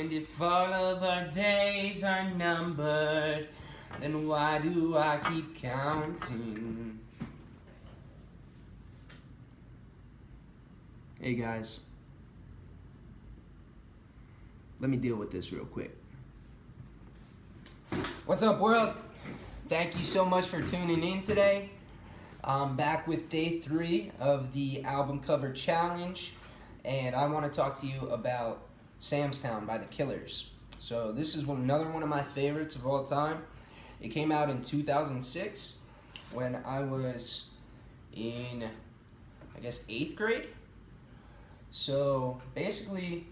And if all of our days are numbered, then why do I keep counting? Hey guys, let me deal with this real quick. What's up, world? Thank you so much for tuning in today. I'm back with day 3 of the album cover challenge, and I want to talk to you about Sam's Town by The Killers. So this is another one of my favorites of all time. It came out in 2006 when I was in, I guess, 8th grade. So basically,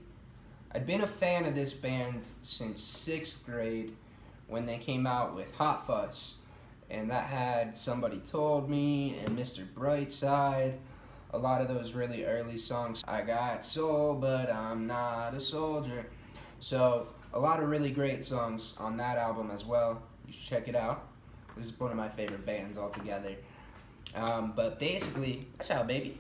I'd been a fan of this band since 6th grade when they came out with Hot Fuss. And that had Somebody Told Me and Mr. Brightside, a lot of those really early songs. I got soul, but I'm not a soldier. So a lot of really great songs on that album as well. You should check it out. This is one of my favorite bands altogether. But basically, watch out, baby.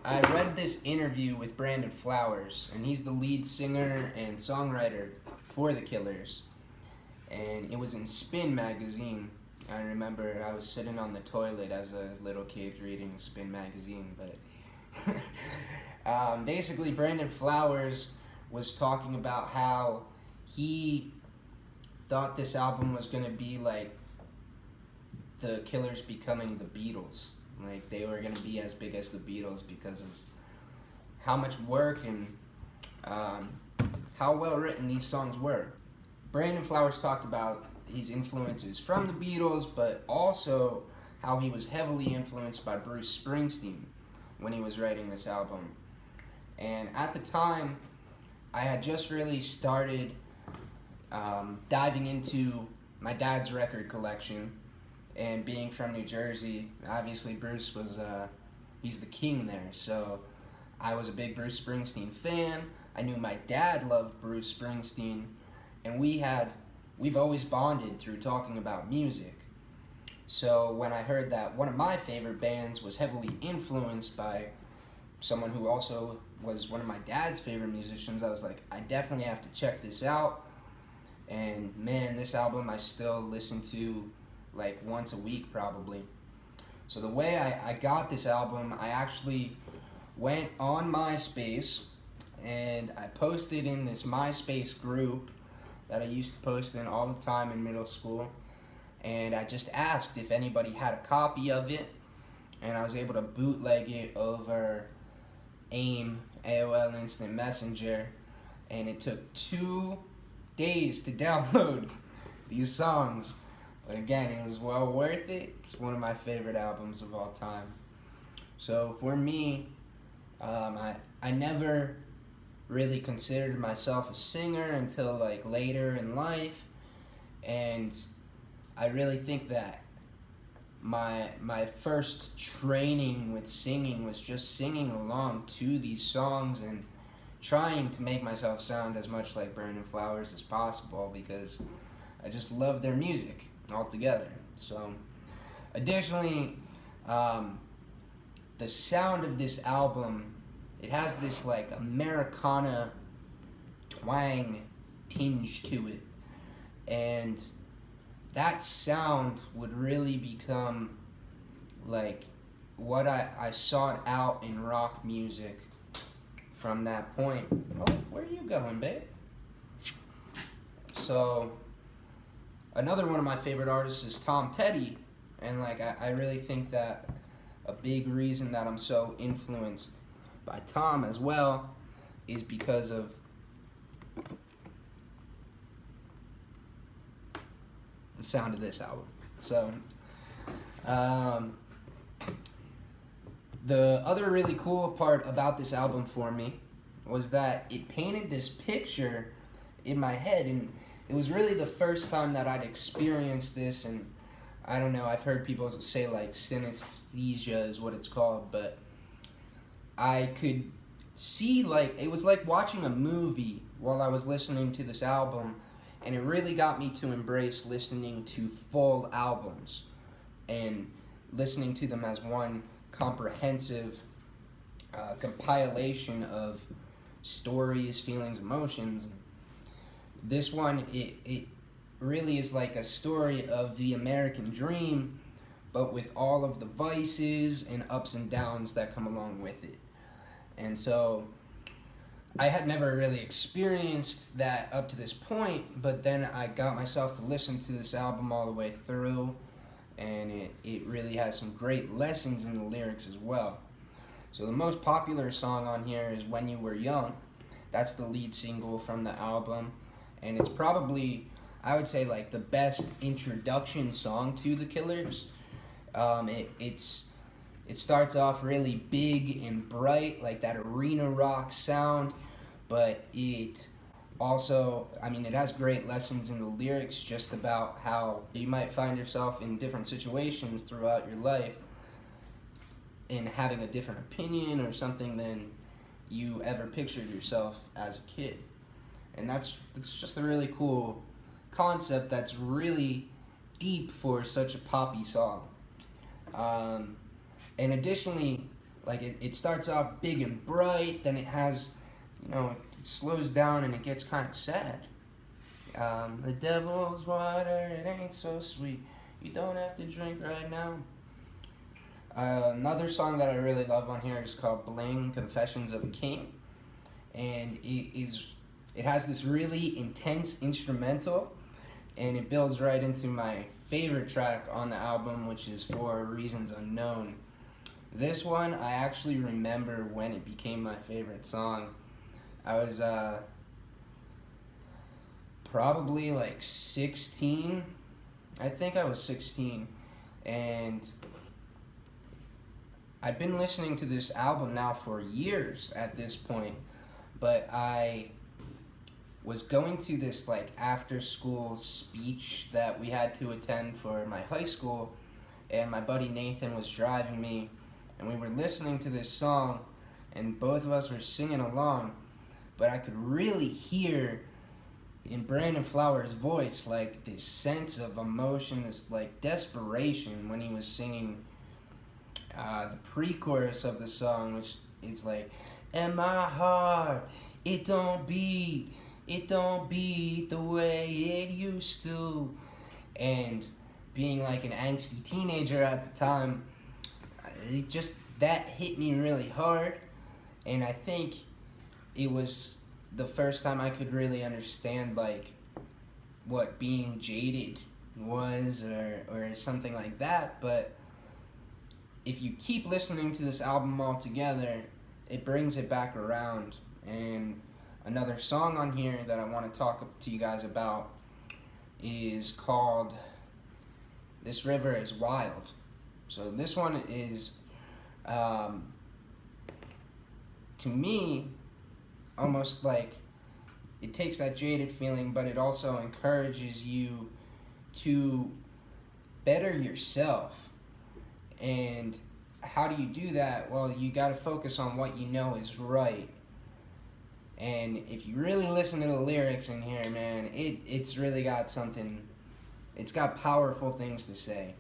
I read this interview with Brandon Flowers, and he's the lead singer and songwriter for The Killers. And it was in Spin magazine. I remember I was sitting on the toilet as a little kid reading Spin magazine, but basically Brandon Flowers was talking about how he thought this album was going to be like the Killers becoming the Beatles. Like they were going to be as big as the Beatles because of how much work and how well written these songs were. Brandon Flowers talked about his influences from the Beatles, but also how he was heavily influenced by Bruce Springsteen when he was writing this album. And at the time, I had just really started diving into my dad's record collection, and being from New Jersey, obviously Bruce was, he's the king there, so I was a big Bruce Springsteen fan. I knew my dad loved Bruce Springsteen, and we've always bonded through talking about music. So when I heard that one of my favorite bands was heavily influenced by someone who also was one of my dad's favorite musicians, I was like, I definitely have to check this out. And man, this album I still listen to like once a week probably. So the way I got this album, I actually went on MySpace and I posted in this MySpace group that I used to post in all the time in middle school, and I just asked if anybody had a copy of it, and I was able to bootleg it over AOL Instant Messenger, and it took 2 days to download these songs, but again, it was well worth it. It's one of my favorite albums of all time. So for me, I never really considered myself a singer until like later in life, and I really think that my first training with singing was just singing along to these songs and trying to make myself sound as much like Brandon Flowers as possible because I just love their music altogether. So additionally, the sound of this album, it has this like Americana twang tinge to it, and that sound would really become like what I sought out in rock music from that point. Oh, where are you going, babe? So another one of my favorite artists is Tom Petty, and like I really think that a big reason that I'm so influenced by Tom as well is because of the sound of this album. So the other really cool part about this album for me was that it painted this picture in my head, and it was really the first time that I'd experienced this. And I don't know, I've heard people say like synesthesia is what it's called, but I could see, like, it was like watching a movie while I was listening to this album, and it really got me to embrace listening to full albums and listening to them as one comprehensive compilation of stories, feelings, emotions. This one, it really is like a story of the American dream, but with all of the vices and ups and downs that come along with it. And so I had never really experienced that up to this point, but then I got myself to listen to this album all the way through, and it really has some great lessons in the lyrics as well. So the most popular song on here is When You Were Young. That's the lead single from the album, and it's probably, I would say, like the best introduction song to the Killers. It starts off really big and bright, like that arena rock sound, but it also, I mean, it has great lessons in the lyrics just about how you might find yourself in different situations throughout your life and having a different opinion or something than you ever pictured yourself as a kid. And that's just a really cool concept that's really deep for such a poppy song. And additionally, like it starts off big and bright, then it has, it slows down and it gets kind of sad. The devil's water, it ain't so sweet. You don't have to drink right now. Another song that I really love on here is called Bling, Confessions of a King. And it has this really intense instrumental, and it builds right into my favorite track on the album, which is For Reasons Unknown. This one, I actually remember when it became my favorite song. I was probably like 16. I think I was 16. And I've been listening to this album now for years at this point. But I was going to this like after school speech that we had to attend for my high school, and my buddy Nathan was driving me, and we were listening to this song, and both of us were singing along, but I could really hear in Brandon Flowers' voice like this sense of emotion, this like desperation when he was singing the pre-chorus of the song, which is like, and my heart, it don't beat the way it used to. And being like an angsty teenager at the time, that hit me really hard. And I think it was the first time I could really understand like what being jaded was or something like that. But if you keep listening to this album all together, it brings it back around. And another song on here that I want to talk to you guys about is called This River is Wild. So this one is, to me, almost like it takes that jaded feeling, but it also encourages you to better yourself. And how do you do that? Well, you got to focus on what you know is right. And if you really listen to the lyrics in here, man, it's really got something. It's got powerful things to say.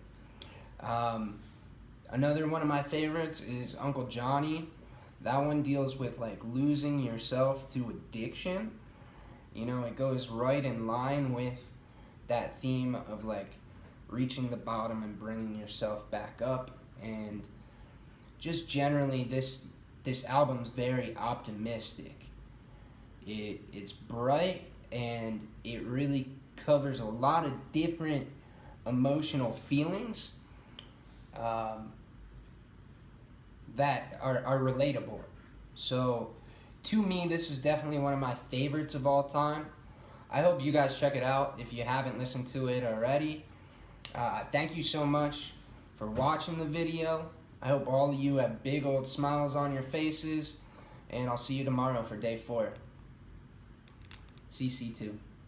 Another one of my favorites is Uncle Johnny. That one deals with like losing yourself to addiction. It goes right in line with that theme of like reaching the bottom and bringing yourself back up. And just generally, this album's very optimistic. It's bright, and it really covers a lot of different emotional feelings that are relatable. So to me, this is definitely one of my favorites of all time. I hope you guys check it out if you haven't listened to it already. Thank you so much for watching the video. I hope all of you have big old smiles on your faces, and I'll see you tomorrow for day 4. CC2.